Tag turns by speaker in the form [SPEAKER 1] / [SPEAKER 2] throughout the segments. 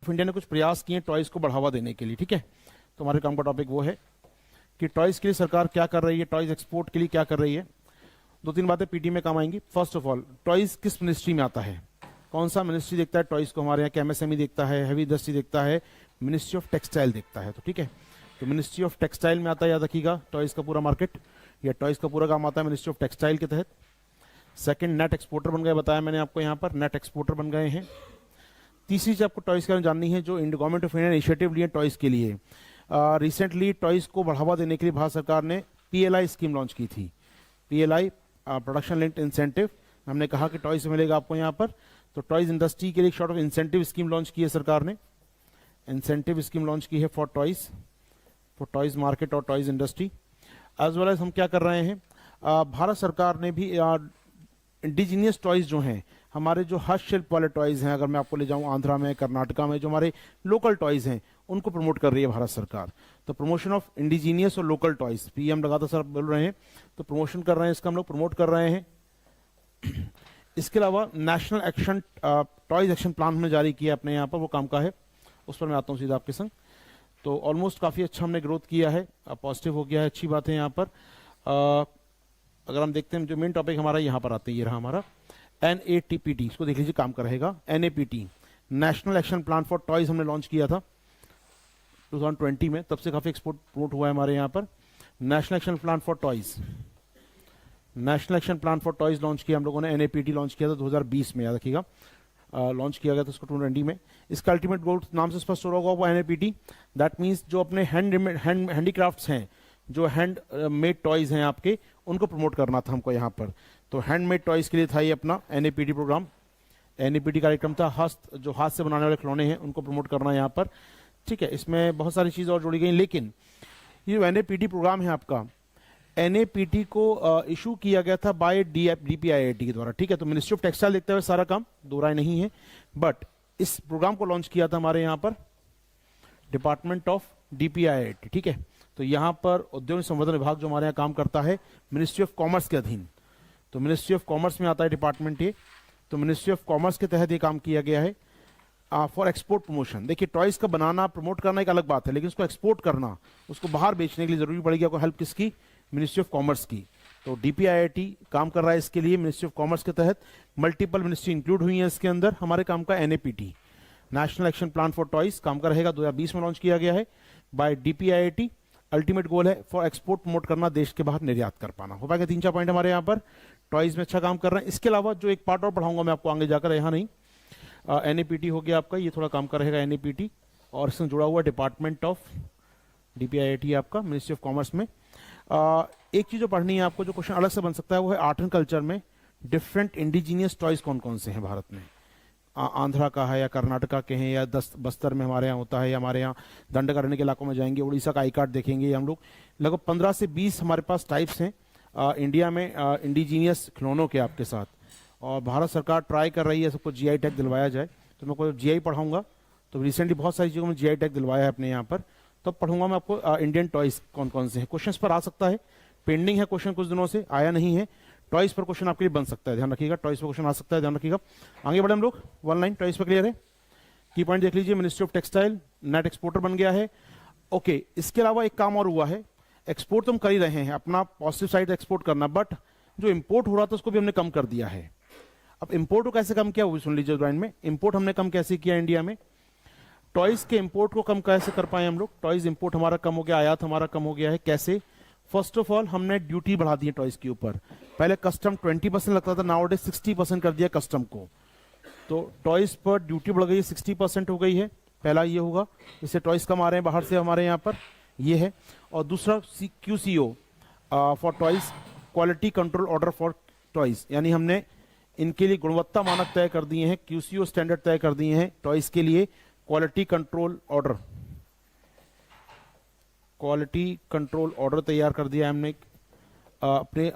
[SPEAKER 1] India ने कुछ प्रयास किए टॉयज को बढ़ावा देने के लिए, ठीक है। तो हमारे काम का टॉपिक वो है कि टॉयज के लिए सरकार क्या कर रही है, टॉयज एक्सपोर्ट के लिए क्या कर रही है। दो तीन बातें पीटी में काम आएंगी। फर्स्ट ऑफ ऑल, टॉयज किस मिनिस्ट्री में आता है, कौन सा मिनिस्ट्री देखता है टॉयज को हमारे यहाँ? एमएसएमई देखता है, हैवी इंडस्ट्री देखता है, मिनिस्ट्री ऑफ टेक्सटाइल देखता है। तो ठीक है, तो मिनिस्ट्री ऑफ टेक्सटाइल में आता है, याद रखिएगा, टॉयज का पूरा मार्केट या टॉयज का पूरा काम आता है मिनिस्ट्री ऑफ टेक्सटाइल के तहत। सेकंड, नेट एक्सपोर्टर बन गए, बताया मैंने आपको यहाँ पर, नेट एक्सपोर्टर बन गए हैं। तीसरी चीज आपको टॉयज के बारे में जाननी है, जो गवर्नमेंट ऑफ इंडिया ने इनिशिएटिव लिए टॉयज के लिए। रिसेंटली टॉयज को बढ़ावा देने के लिए भारत सरकार ने पीएलआई स्कीम लॉन्च की थी। PLI, production linked incentive. हमने कहा कि टॉयज मिलेगा आपको यहाँ पर, तो टॉयज इंडस्ट्री के लिए एक short of incentive scheme launch की है सरकार ने। इंसेंटिव स्कीम लॉन्च की है फॉर टॉयज मार्केट और toys industry. As well as हम क्या कर रहे हैं, भारत सरकार ने भी इंडिजीनियस टॉयज जो हैं, हमारे जो हस्तशिल्प वाले टॉयज हैं, अगर मैं आपको ले जाऊं आंध्रा में, कर्नाटका में, जो हमारे लोकल टॉयज हैं, उनको प्रमोट कर रही है भारत सरकार। तो प्रमोशन ऑफ इंडिजीनियस और लोकल टॉयज, पीएम लगातार सर बोल रहे हैं, तो प्रमोशन कर रहे हैं, इसका हम लोग प्रमोट कर रहे हैं। इसके अलावा national action toys action plan हमने जारी किया अपने यहाँ पर, वो काम का है, उस पर मैं आता हूँ सीधा आपके संग। तो ऑलमोस्ट काफ़ी अच्छा हमने ग्रोथ किया है, पॉजिटिव हो गया है, अच्छी बात है यहाँ पर। अगर हम देखते हैं, जो मेन टॉपिक हमारा यहाँ पर आते हैं, ये रहा हमारा NATPT, इसको देख लीजिए, काम कर रहेगा। NAPT, national action plan for toys, हमने लॉन्च किया था 2020 में, तब से काफ़ी एक्सपोर्ट प्रमोट हुआ है हमारे यहाँ पर। National action plan for toys, national action plan for toys launch किया हम लोगों ने। NAPT लॉन्च किया था 2020 में, याद रखिएगा, लॉन्च किया गया था उसको 2020 में। इसका अल्टीमेट गोल नाम से स्पष्ट हो रहा होगा, वो NAPT, दैट मीन्स जो अपने हैंडीक्राफ्ट्स हैं, जो हैंड मेड टॉयज हैं आपके, उनको प्रमोट करना था हमको यहाँ पर। तो हैंडमेड टॉयज के लिए था ये अपना NAPT प्रोग्राम। NAPT कार्यक्रम था, जो हाथ से बनाने वाले खिलौने हैं उनको प्रमोट करना यहाँ पर, ठीक है। इसमें बहुत सारी चीज़ें और जोड़ी गई, लेकिन ये जो NAPT प्रोग्राम है आपका, NAPT को इशू किया गया था बाय DPIIT के द्वारा, ठीक है। तो मिनिस्ट्री ऑफ टेक्सटाइल देखते हुए सारा काम, दो राय नहीं है, बट इस प्रोग्राम को लॉन्च किया था हमारे यहाँ पर डिपार्टमेंट ऑफ DPIIT, ठीक है। तो यहाँ पर उद्योग संवर्धन विभाग जो हमारे यहाँ काम करता है मिनिस्ट्री ऑफ कॉमर्स के अधीन, तो मिनिस्ट्री ऑफ कॉमर्स में आता है डिपार्टमेंट ये। तो मिनिस्ट्री ऑफ कॉमर्स के तहत ये काम किया गया है फॉर एक्सपोर्ट प्रमोशन। देखिए, टॉयज का बनाना, प्रमोट करना एक अलग बात है, लेकिन उसको एक्सपोर्ट करना, उसको बाहर बेचने के लिए जरूरी पड़ेगी आपको हेल्प किसकी? मिनिस्ट्री ऑफ कॉमर्स की। तो DPIIT काम कर रहा है इसके लिए मिनिस्ट्री ऑफ कॉमर्स के तहत। मल्टीपल मिनिस्ट्री इंक्लूड हुई है इसके अंदर। हमारे काम का NAPT, national action plan for toys, काम का रहेगा, 2020 में लॉन्च किया गया है बाय DPIIT। अल्टीमेट गोल है फॉर एक्सपोर्ट प्रमोट करना, देश के बाहर निर्यात कर पाना। हो पाएगा 3-4 पॉइंट हमारे यहाँ पर, टॉयज में अच्छा काम कर रहे हैं। इसके अलावा जो एक पार्ट और पढ़ाऊंगा मैं आपको आगे जाकर, यहाँ नहीं, NAPT हो गया आपका, ये थोड़ा काम कर रहेगा NAPT, और इससे जुड़ा हुआ डिपार्टमेंट ऑफ DPIIT आपका मिनिस्ट्री ऑफ कॉमर्स में। एक चीज जो पढ़नी है आपको, जो क्वेश्चन अलग से बन सकता है, वो है आर्ट एंड कल्चर में डिफरेंट इंडिजीनियस टॉयज कौन कौन से हैं भारत में। आंध्रा का है, या कर्नाटका के हैं, या बस्तर में हमारे यहाँ होता है, या हमारे यहाँ दंडकारण्य के इलाकों में जाएंगे, उड़ीसा का आई कार्ड देखेंगे हम लोग। लगभग 15 से 20 हमारे पास टाइप्स हैं इंडिया में इंडिजीनियस खिलौनों के आपके साथ, और भारत सरकार ट्राई कर रही है सबको GI टैग दिलवाया जाए। तो मैं कोई GI पढ़ाऊंगा, तो रिसेंटली बहुत सारी चीज़ों में GI टैग दिलवाया है अपने यहाँ पर, तब पढ़ूंगा मैं आपको इंडियन टॉयज कौन कौन से हैं। क्वेश्चन पर आ सकता है, पेंडिंग है क्वेश्चन, कुछ दिनों से आया नहीं है। टॉयज पर क्वेश्चन आपके लिए बन सकता है, ध्यान रखिएगा, टॉयज पर क्वेश्चन आ सकता है, ध्यान रखिएगा। आगे बढ़े हम लोग, 1 लाइन टॉयज पर क्लियर है। की पॉइंट देख लीजिए, ministry of textile net exporter बन गया है, ओके। इसके अलावा एक काम और हुआ है, एक्सपोर्ट तो हम कर ही रहे हैं, अपना पॉजिटिव साइड एक्सपोर्ट करना, बट जो इंपोर्ट हो रहा था उसको भी हमने कम कर दिया है। अब इंपोर्ट को कैसे कम किया वो भी सुन लीजिए लाइन में। इंपोर्ट हमने कम कैसे किया इंडिया में, टॉयज के इंपोर्ट को कम कैसे कर पाए हम लोग। टॉयज इंपोर्ट हमारा कम हो गया, आयात हमारा कम हो गया है, कैसे? फर्स्ट ऑफ ऑल, हमने ड्यूटी बढ़ा दी है टॉयज के ऊपर। पहले कस्टम 20% लगता था, नाउ 60% कर दिया कस्टम को। तो टॉयज पर ड्यूटी बढ़ गई है, 60% हो गई है। पहला ये होगा, इससे टॉयज कम आ रहे हैं बाहर से हमारे यहाँ पर, ये है। और दूसरा QCO for toys, quality control order for toys, यानी हमने इनके लिए गुणवत्ता मानक तय कर दिए हैं, QCO स्टैंडर्ड तय कर दिए हैं टॉयज के लिए। Quality control order, quality control order तैयार कर दिया हमने अपने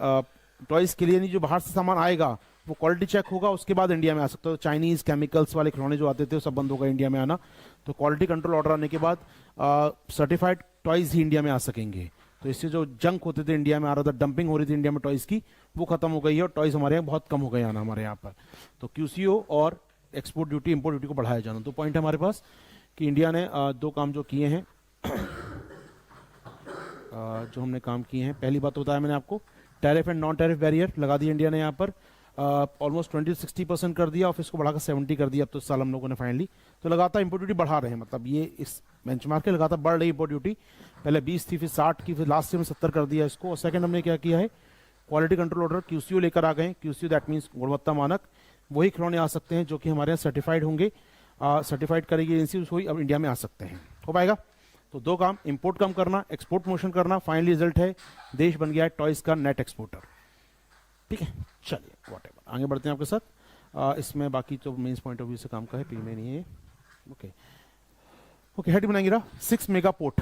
[SPEAKER 1] टॉयज के लिए। नहीं, जो बाहर से सामान आएगा वो क्वालिटी चेक होगा, उसके बाद इंडिया में आ सकता है। तो चाइनीज केमिकल्स वाले खिलौने जो आते थे वो सब बंद होगा इंडिया में आना। तो क्वालिटी कंट्रोल ऑर्डर आने के बाद सर्टिफाइड टॉयज ही इंडिया में आ सकेंगे। तो इससे जो जंक होते थे इंडिया में आ रहा था, डंपिंग हो रही थी इंडिया में टॉयज की, वो खत्म हो गई है, और टॉयज हमारे यहाँ बहुत कम हो गए आना हमारे यहाँ पर। तो QCO और एक्सपोर्ट ड्यूटी, इंपोर्ट ड्यूटी को बढ़ाया जाना, तो पॉइंट है हमारे पास। कि इंडिया ने दो काम जो किए हैं, जो हमने काम किए हैं, पहली बात तो बताया मैंने आपको, tariff and non tariff barrier लगा दिया इंडिया ने यहाँ पर, ऑलमोस्ट 20-60% कर दिया और फिर इसको बढ़ाकर 70 कर दिया अब तो इस साल हम लोगों ने फाइनली। तो लगातार इंपोर्ट ड्यूटी बढ़ा रहे हैं, मतलब ये इस बेंचमार्क के लगातार बढ़ रही इंपोर्ट ड्यूटी, पहले 20 थी फिर 60 की, फिर लास्ट ईयर में 70 कर दिया इसको। और सेकंड हमने क्या किया है, क्वालिटी कंट्रोल ऑर्डर QCO लेकर आ गए। QCO दैट मीन्स गुणवत्ता मानक, वही खिलौने आ सकते हैं जो कि हमारे यहाँ सर्टिफाइड होंगे, सर्टिफाइड करेगी एजेंसी, वही अब इंडिया में आ सकते हैं। हो पाएगा? तो दो काम, इंपोर्ट कम करना, एक्सपोर्ट प्रमोशन करना, फाइनली रिजल्ट है देश बन गया है टॉयज का नेट एक्सपोर्टर। ठीक है, चलिए व्हाटएवर, आगे बढ़ते हैं आपके साथ। इसमें बाकी तो मेंस पॉइंट ऑफ व्यू से काम का है, पी में नहीं है। ओके ओके, हेड बनाएंगे 6 मेगा पोर्ट।